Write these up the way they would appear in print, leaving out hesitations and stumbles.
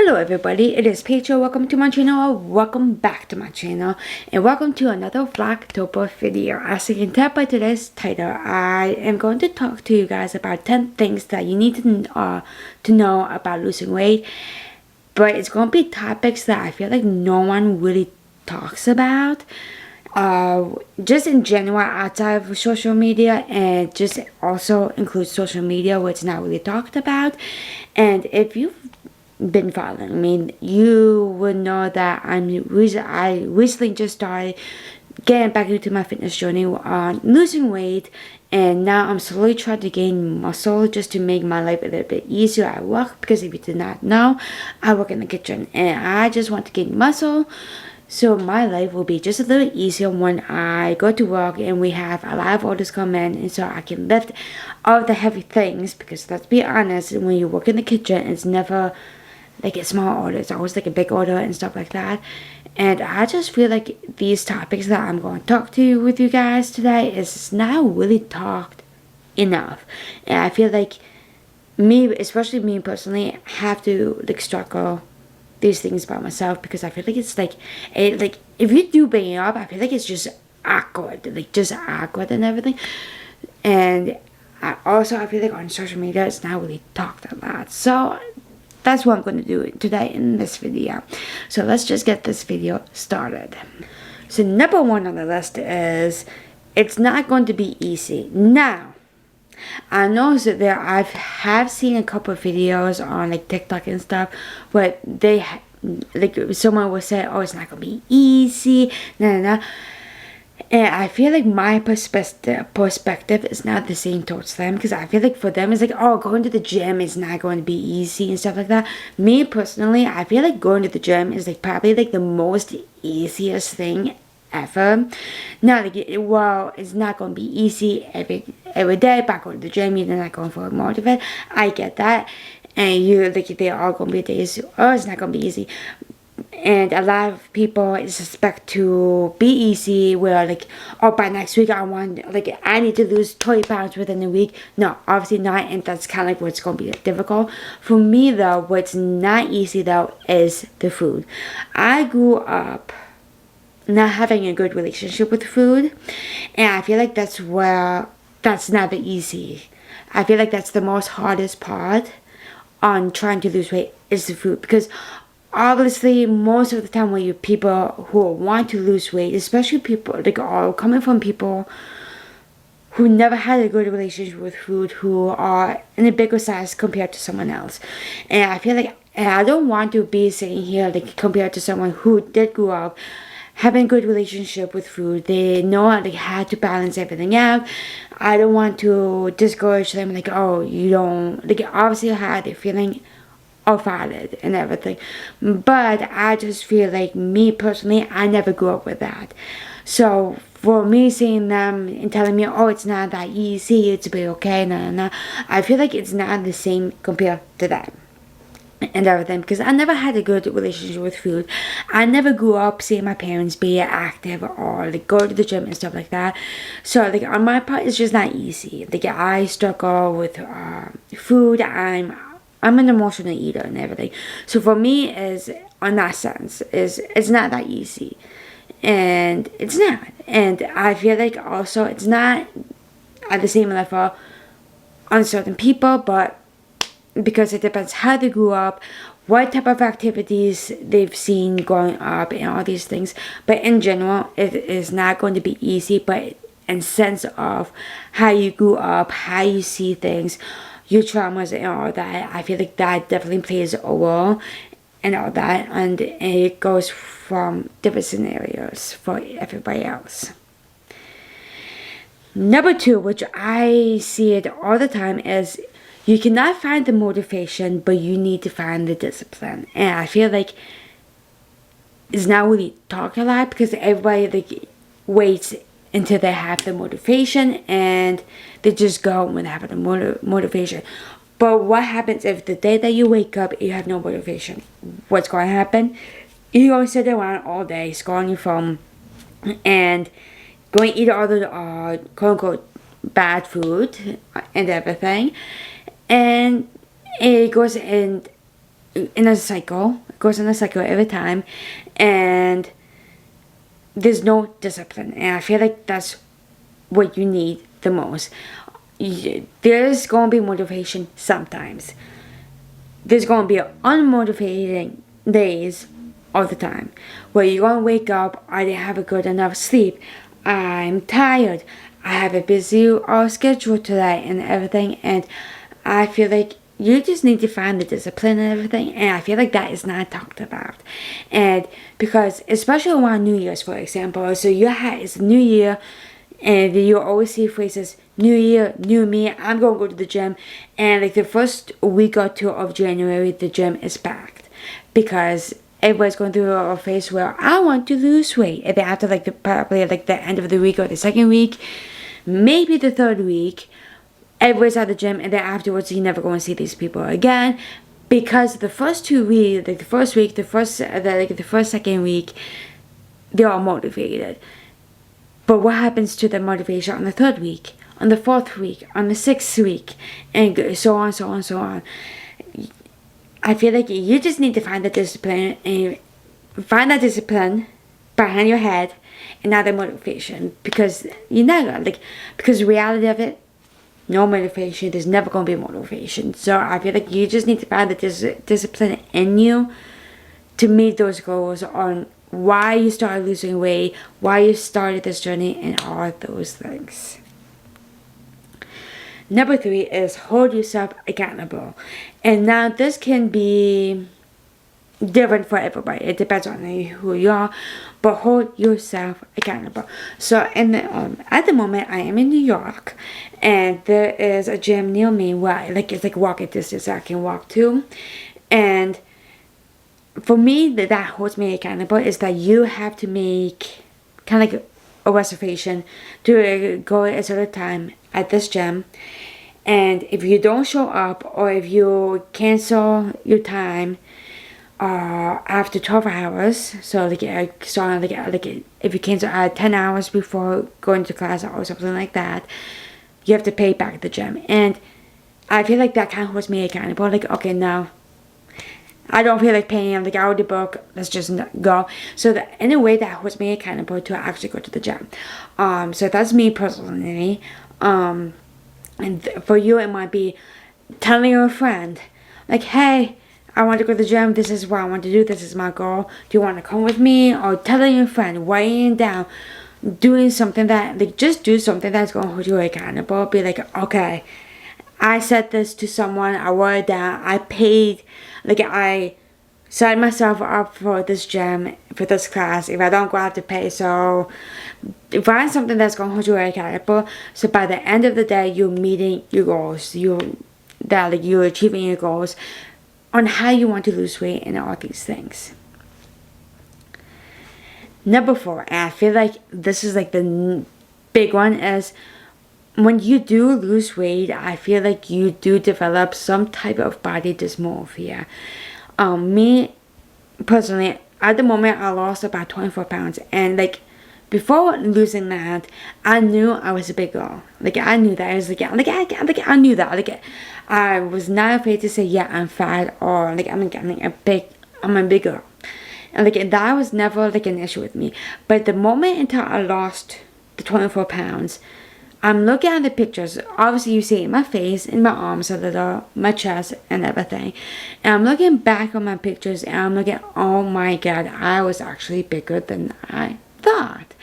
Hello everybody, it is Petra. Welcome to my channel, or welcome back to my channel, and welcome to another vlogtober video. As you can tell by today's title, I am going to talk to you guys about 10 things that you need to know about losing weight. But it's going to be topics that I feel like no one really talks about. Just in general outside of social media, and just also includes social media where it's not really talked about. And if you've been following me, you would know that I recently just started getting back into my fitness journey on losing weight, and now I'm slowly trying to gain muscle just to make my life a little bit easier at work, because if you did not know, I work in the kitchen and I just want to gain muscle so my life will be just a little easier when I go to work and we have a lot of orders come in, and so I can lift all the heavy things, because let's be honest, when you work in the kitchen, it's never like a small order, it's always like a big order and stuff like that. And I just feel like these topics that I'm going to talk to with you guys today is not really talked enough. And I feel like me, especially me personally, have to like struggle these things by myself, because I feel like it's like if you do bring it up, I feel like it's just awkward, and everything. And I feel like on social media it's not really talked a lot, so that's what I'm going to do today in this video. So let's just get this video started. So number one on the list is, it's not going to be easy. Now, I know that I have seen a couple of videos on like TikTok and stuff where they like someone will say, oh, it's not going to be easy, nah. And I feel like my perspective is not the same towards them, because I feel like for them it's like, oh, going to the gym is not going to be easy and stuff like that. Me personally, I feel like going to the gym is like probably like the most easiest thing ever. Now, like, it's not going to be easy every day, but going to the gym, you're not going for more of it. I get that. And there are going to be days, oh, it's not going to be easy. And a lot of people expect to be easy, where like, oh, by next week I need to lose 20 pounds within a week. No, obviously not, and that's kind of like what's going to be difficult. For me though, what's not easy though is the food. I grew up not having a good relationship with food, and I feel like that's not the easy. I feel like that's the most hardest part on trying to lose weight, is the food, because obviously most of the time when you people who want to lose weight, especially people like all coming from people who never had a good relationship with food, who are in a bigger size compared to someone else. And I feel like, and I don't want to be sitting here like compared to someone who did grow up having a good relationship with food. They know how to balance everything out. I don't want to discourage them, like, oh, you don't, like, obviously I had a feeling of it and everything, but I just feel like, me personally, I never grew up with that. So for me seeing them and telling me, oh, it's not that easy, it's be okay, nah, I feel like it's not the same compared to that and everything, because I never had a good relationship with food. I never grew up seeing my parents be active or like go to the gym and stuff like that. So like on my part, it's just not easy. Like I struggle with food. I'm an emotional eater and everything. So for me, is on that sense, it's not that easy. And it's not. And I feel like also it's not at the same level on certain people, but because it depends how they grew up, what type of activities they've seen growing up, and all these things. But in general, it is not going to be easy, but in sense of how you grew up, how you see things, your traumas and all that, I feel like that definitely plays a role and all that, and it goes from different scenarios for everybody else. Number two, which I see it all the time, is you cannot find the motivation, but you need to find the discipline. And I feel like it's not really talked a lot, because everybody like waits until they have the motivation and they just go when they have the motivation. But what happens if the day that you wake up you have no motivation? What's going to happen? You're going to sit around all day scrolling your phone and going to eat all the quote unquote bad food and everything, and it goes and in a cycle. It goes in a cycle every time, and there's no discipline. And I feel like that's what you need the most. There's gonna be motivation sometimes. There's gonna be unmotivating days all the time, where you're gonna wake up, I didn't have a good enough sleep, I'm tired, I have a busy schedule today and everything, and I feel like you just need to find the discipline and everything, and I feel like that is not talked about. And because especially around New Year's, for example, so it's New Year, and you always see phrases, New Year, new me, I'm gonna go to the gym, and like the first week or two of January, the gym is packed, because everybody's going through a phase where I want to lose weight, and then after probably the end of the week or the second week, maybe the third week, everybody's at the gym, and then afterwards you never go and see these people again, because the first 2 weeks, like the first week, the first second week, they're all motivated. But what happens to the motivation on the third week, on the fourth week, on the sixth week, and so on, so on, so on? I feel like you just need to find the discipline, and find that discipline behind your head, and not the motivation, because because the reality of it, no motivation, there's never going to be motivation. So I feel like you just need to find the discipline in you to meet those goals on why you started losing weight, why you started this journey, and all those things. Number 3 is hold yourself accountable. And now this can be different for everybody. It depends on who you are, but hold yourself accountable. So at the moment, I am in New York, and there is a gym near me where it's like walking distance I can walk to. And for me, that holds me accountable is that you have to make kind of like a reservation to go at a certain time at this gym. And if you don't show up, or if you cancel your time after 12 hours, so if you cancel 10 hours before going to class or something like that, you have to pay back the gym. And I feel like that kind of holds me accountable. Like, okay, now I don't feel like paying. Like, I already book. Let's just go. So that in a way, that holds me accountable to actually go to the gym. So that's me personally. And for you, it might be telling your friend, like, hey, I want to go to the gym. This is what I want to do. This is my goal. Do you want to come with me? Or telling your friend, writing down, doing something that, just do something that's going to hold you accountable. Be like, okay, I said this to someone. I wrote it down. I paid. I signed myself up for this gym, for this class. If I don't go, I have to pay. So find something that's going to hold you accountable. So by the end of the day, you're meeting your goals. You're achieving your goals on how you want to lose weight and all these things. Number 4, and I feel like this is the big one, is when you do lose weight, I feel like you do develop some type of body dysmorphia. Me personally, at the moment, I lost about 24 pounds, and before losing that, I knew I was a big girl. I knew that. I knew that. I was not afraid to say, yeah, I'm fat, or I'm a big girl. And that was never an issue with me. But the moment until I lost the 24 pounds, I'm looking at the pictures. Obviously, you see my face and my arms a little, my chest and everything. And I'm looking back on my pictures, and I'm looking, oh my God, I was actually bigger than I thought.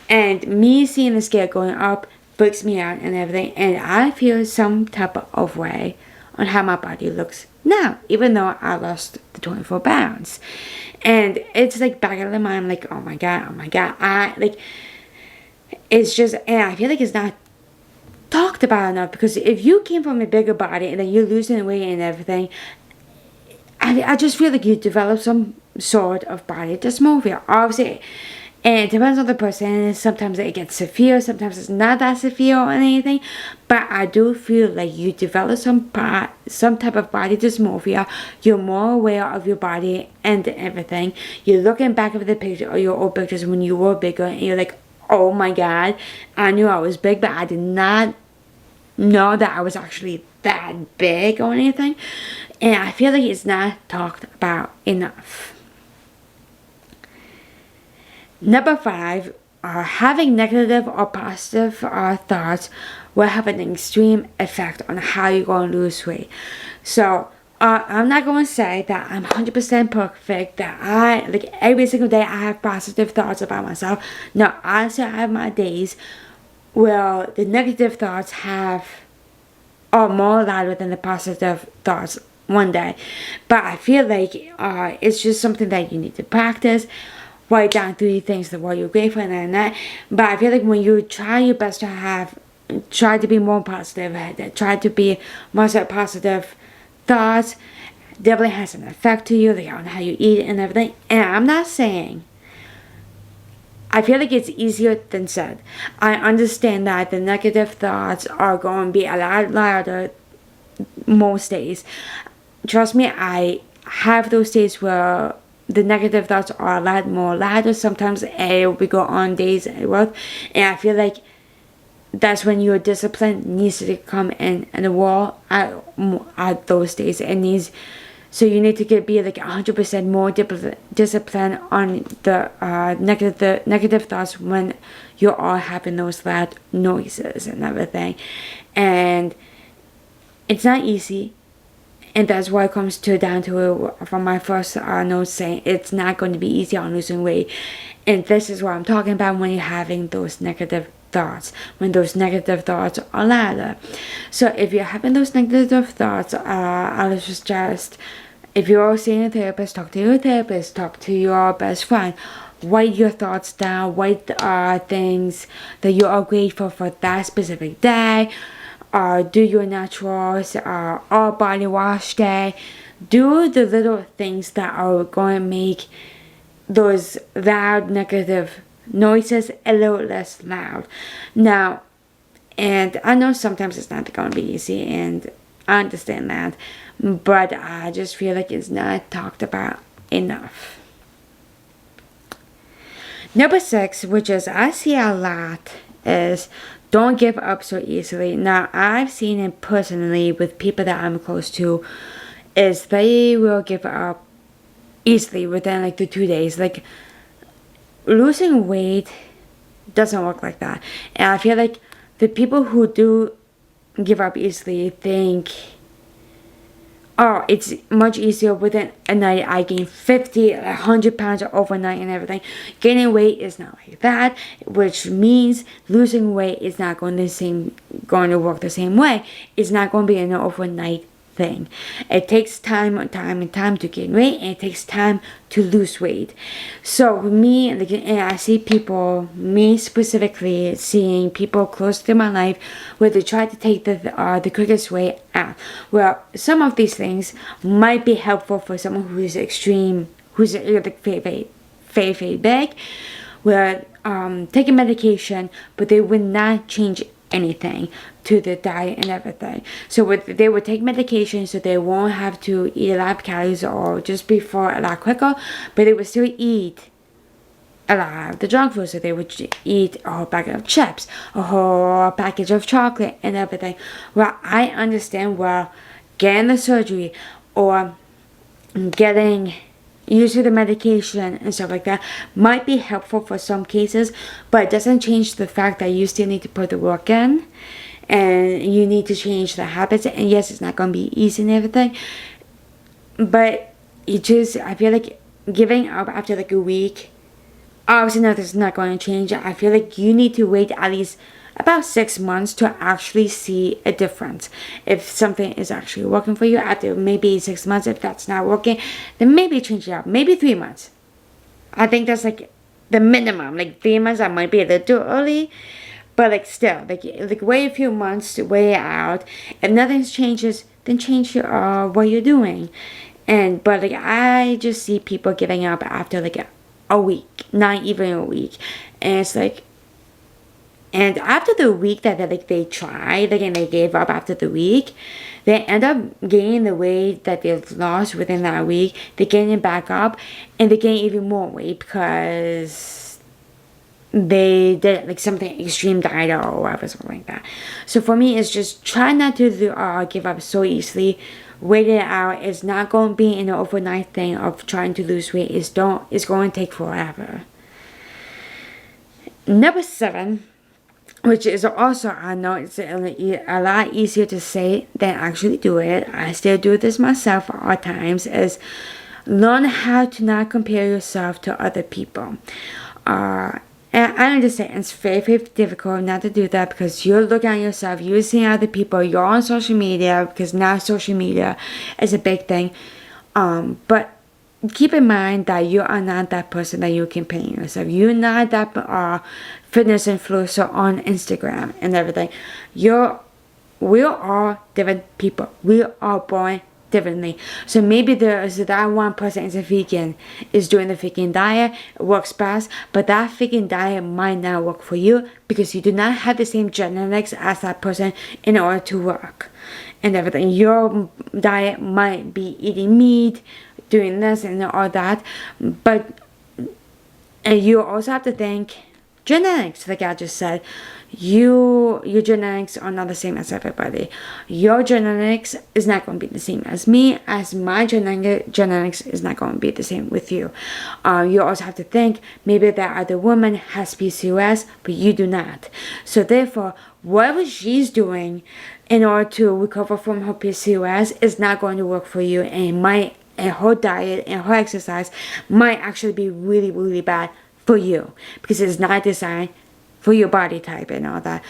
And me seeing the scale going up freaks me out and everything. And I feel some type of way on how my body looks now, even though I lost the 24 pounds. And it's back in the mind, oh my God. It's just, and I feel like it's not talked about enough, because if you came from a bigger body and then you're losing weight and everything, I just feel like you develop some sort of body dysmorphia. Obviously, and it depends on the person. Sometimes it gets severe, sometimes it's not that severe or anything. But I do feel like you develop some type of body dysmorphia. You're more aware of your body and everything. You're looking back at the picture or your old pictures when you were bigger, and you're like, oh my God, I knew I was big, but I did not know that I was actually that big or anything. And I feel like it's not talked about enough. Number 5, having negative or positive thoughts will have an extreme effect on how you're going to lose weight. So I'm not going to say that I'm 100% perfect, that I, like every single day I have positive thoughts about myself. No, I still have my days where the negative thoughts are more louder than the positive thoughts one day. But I feel like it's just something that you need to practice. Write down 3 things that what you're grateful and that. But I feel like when you try your best to try to be more positive, try to be more positive thoughts, definitely has an effect to you, like on how you eat and everything. And I'm not saying, I feel like it's easier than said. I understand that the negative thoughts are going to be a lot louder most days. Trust me, I have those days where the negative thoughts are a lot more louder. Sometimes we go on days at work, and I feel like that's when your discipline needs to come in and the wall at those days. So you need to be like 100% more disciplined on the negative thoughts when you are having those loud noises and everything. And it's not easy. And that's why it comes down to it from my first note saying it's not going to be easy on losing weight. And this is what I'm talking about when you're having those negative thoughts, when those negative thoughts are louder. So if you're having those negative thoughts, I would suggest, if you're seeing a therapist, talk to your therapist, talk to your best friend. Write your thoughts down, write things that you are grateful for that specific day. Do your naturals, or body wash day. Do the little things that are going to make those loud negative noises a little less loud. Now, and I know sometimes it's not going to be easy, and I understand that, but I just feel like it's not talked about enough. Number 6, which is I see a lot, is don't give up so easily. Now, I've seen it personally with people that I'm close to, is they will give up easily within like the 2 days. Like, losing weight doesn't work like that. And I feel like the people who do give up easily think, oh, it's much easier within a night. I gain 50, 100 pounds overnight and everything. Gaining weight is not like that, which means losing weight is not going to work the same way. It's not going to be an overnight thing. It takes time to gain weight, and it takes time to lose weight. So me, and I see people, me specifically, seeing people close to my life where they try to take the quickest way out. Well, some of these things might be helpful for someone who's extreme, who's like very big, where taking medication, but they would not change anything to the diet and everything. So they would take medication so they won't have to eat a lot of calories or just be full a lot quicker, but they would still eat a lot of the junk food. So they would eat a whole packet of chips, a whole package of chocolate and everything. Well, I understand, well, getting the surgery or getting used to the medication and stuff like that might be helpful for some cases, but it doesn't change the fact that you still need to put the work in and you need to change the habits. And yes, it's not going to be easy and everything, but I feel like giving up after like a week, obviously nothing's not going to change. I feel like you need to wait at least about 6 months to actually see a difference. If something is actually working for you, after maybe 6 months, if that's not working, then maybe change it up. Maybe 3 months. I think that's like the minimum. Like 3 months, I might be a little too early, but like still, like wait a few months to weigh it out. If nothing changes, then change what you're doing. But like I just see people giving up after like a week, not even a week, and it's like. And after the week that they tried, and they gave up after the week, they end up gaining the weight that they've lost within that week. They gain it back up, and they gain even more weight because they did like something extreme diet or whatever, something like that. So for me, it's just try not to give up so easily wait it out. It's not going to be an overnight thing of trying to lose weight. It's going to take forever. Number 7, which is also, I know it's a lot easier to say than actually do it. I still do this myself at times, is learn how to not compare yourself to other people. And I understand it's very, very difficult not to do that, because you're looking at yourself, you're seeing other people, you're on social media, because now social media is a big thing. But keep in mind that you are not that person that you're comparing yourself. You're not that fitness influencer on Instagram and everything. We're all different people. We are born differently. So maybe there is that one person is a vegan, is doing the vegan diet, it works best, but that vegan diet might not work for you, because you do not have the same genetics as that person in order to work and everything. Your diet might be eating meat, doing this and all that, but you also have to think genetics. Like I just said, your genetics are not the same as everybody. Your genetics is not going to be the same as me, as my genetics is not going to be the same with you. You also have to think, maybe that other woman has PCOS, but you do not. So therefore, whatever she's doing in order to recover from her PCOS is not going to work for you, and her diet and her exercise might actually be really, really bad for you, because it's not designed for your body type and all that.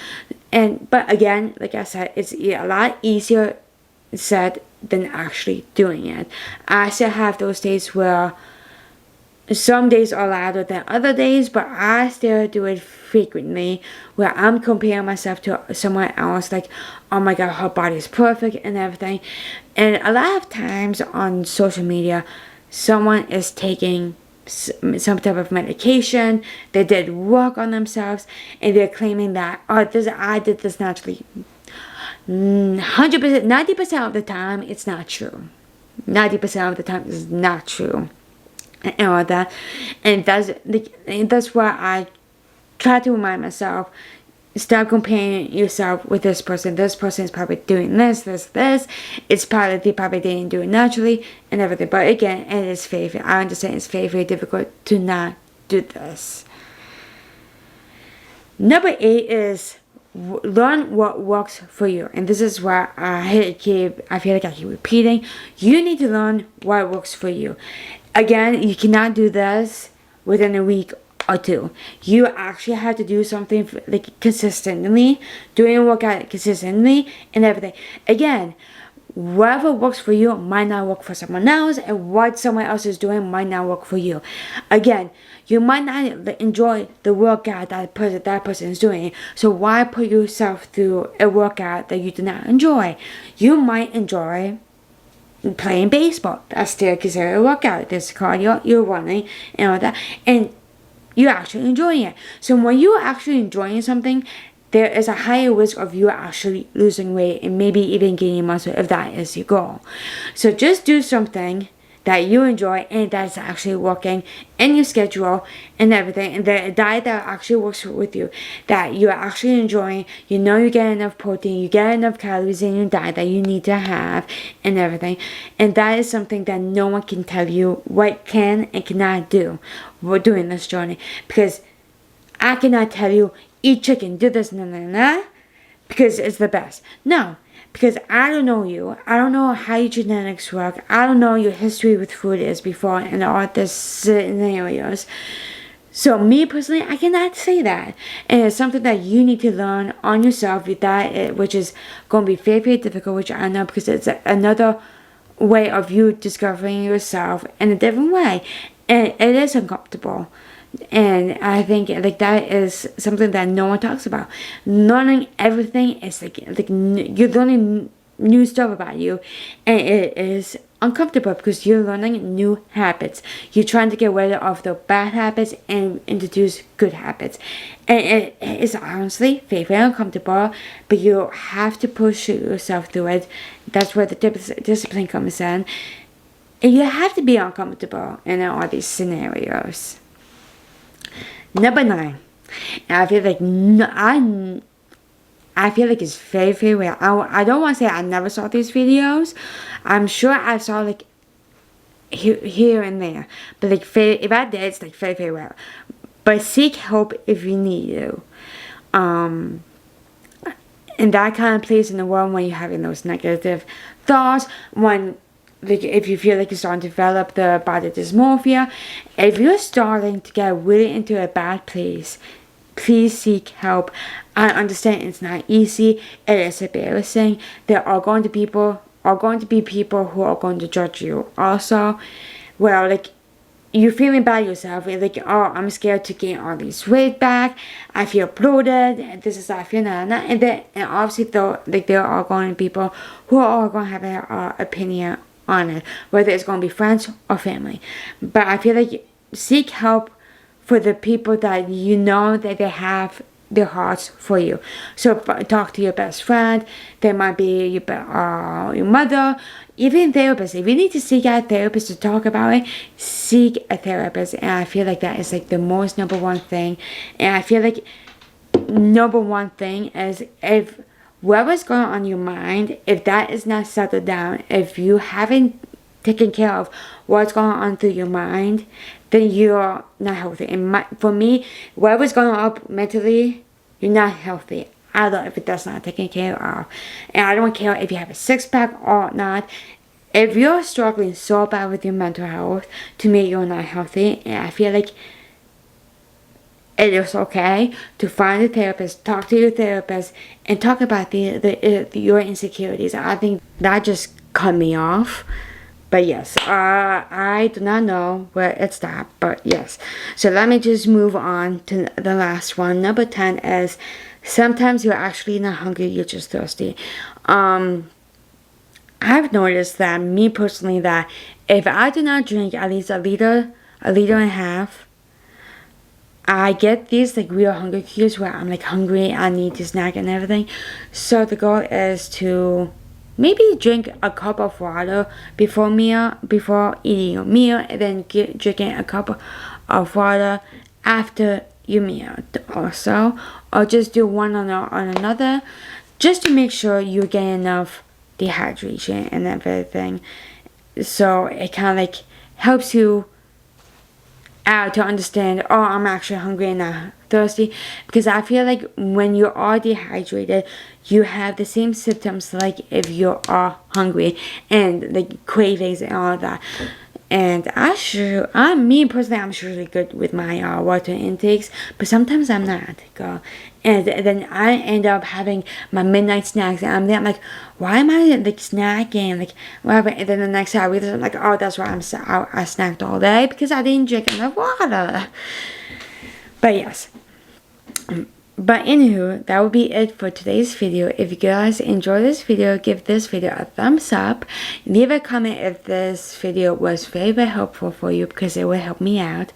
But again, like I said, it's a lot easier said than actually doing it. I still have those days where some days are louder than other days, but I still do it frequently, where I'm comparing myself to someone else, like, oh my god, her body is perfect and everything. And a lot of times on social media, someone is taking some type of medication, they did work on themselves, and they're claiming that, I did this naturally. 100%, 90% of the time, it's not true. 90% of the time, it's not true. And all that. And that's why I try to remind myself, stop comparing yourself with this person. This person is probably doing this. It's probably, they probably didn't do it naturally and everything. But again, it is I understand it's very, very difficult to not do this. Number 8 is learn what works for you. And this is why I feel like I keep repeating. You need to learn what works for you. Again, you cannot do this within a week or 2. You actually have to do something like consistently, doing a workout consistently and everything. Again, whatever works for you might not work for someone else, and what someone else is doing might not work for you. Again, you might not enjoy the workout that person is doing, so why put yourself through a workout that you do not enjoy? You might enjoy playing baseball. That's still considered a workout. There's cardio, you're running and all that, and you're actually enjoying it. So when you're actually enjoying something, there is a higher risk of you actually losing weight and maybe even gaining muscle if that is your goal. So just do something that you enjoy and that's actually working in your schedule and everything, and the diet that actually works with you, that you're actually enjoying. You know you get enough protein, you get enough calories in your diet that you need to have and everything. And that is something that no one can tell you what can and cannot do. We're doing this journey, because I cannot tell you eat chicken, do this, because it's the best. No, because I don't know you. I don't know how your genetics work. I don't know your history with food is before and all these scenarios. So me personally, I cannot say that. And it's something that you need to learn on yourself, which is going to be very, very difficult, which I know, because it's another way of you discovering yourself in a different way. And it is uncomfortable. And I think like that is something that no one talks about. Learning everything is like you're learning new stuff about you, and it is uncomfortable because you're learning new habits. You're trying to get rid of the bad habits and introduce good habits, and it is honestly very, very uncomfortable, but you have to push yourself through it. That's where the discipline comes in, and you have to be uncomfortable in all these scenarios. Number 9, and I feel like I feel like it's very, very rare. I don't want to say I never saw these videos. I'm sure I saw like here and there, but like if I did, it's like very, very rare. But seek help if you need to. And that kind of place in the world when you're having those negative thoughts, when like if you feel like you're starting to develop the body dysmorphia, if you're starting to get really into a bad place, please seek help. I understand it's not easy. It is embarrassing. There are going to be people who are going to judge you. Also, well, like you're feeling bad yourself. You're like, oh, I'm scared to gain all this weight back. I feel bloated. This is how I feel now. And obviously, though, like there are going to be people who are going to have an opinion on it, whether it's going to be friends or family. But I feel like seek help for the people that you know that they have their hearts for you. So talk to your best friend. There might be your mother, even therapist. If you need to seek out a therapist to talk about it, seek a therapist. And I feel like that is like the most number one thing. And I feel like number one thing is, if whatever's going on in your mind, if that is not settled down, if you haven't taken care of what's going on through your mind, then you're not healthy. And for me, whatever's going on mentally, you're not healthy either if it does not taken care of. And I don't care if you have a six-pack or not. If you're struggling so bad with your mental health, to me, you're not healthy. And I feel like it is okay to find a therapist, talk to your therapist, and talk about your insecurities. I think that just cut me off. But yes, I do not know where it stopped, but yes. So let me just move on to the last one. Number 10 is, sometimes you're actually not hungry, you're just thirsty. I've noticed that, me personally, that if I do not drink at least a liter and a half, I get these like real hunger cues where I'm like hungry, I need to snack and everything. So the goal is to maybe drink a cup of water before eating your meal, and then drinking a cup of water after your meal also, or just do one on another, just to make sure you get enough dehydration and everything. So it kind of like helps you out to understand, oh, I'm actually hungry and not thirsty. Because I feel like when you are dehydrated, you have the same symptoms like if you are hungry, and like cravings and all that. And me personally, I'm surely good with my water intakes, but sometimes I'm not, girl. And then I end up having my midnight snacks, and I'm like, why am I like snacking, like whatever? And then the next day I realize, I'm like, oh, that's why I snacked all day, because I didn't drink enough water. But yes. But anywho, that will be it for today's video. If you guys enjoyed this video, give this video a thumbs up. Leave a comment if this video was very, very helpful for you, because it will help me out.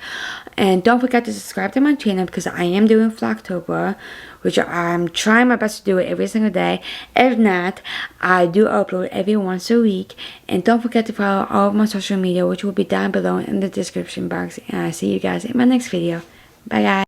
And don't forget to subscribe to my channel, because I am doing vlogtober, which I'm trying my best to do it every single day. If not, I do upload every once a week. And don't forget to follow all of my social media, which will be down below in the description box. And I'll see you guys in my next video. Bye guys.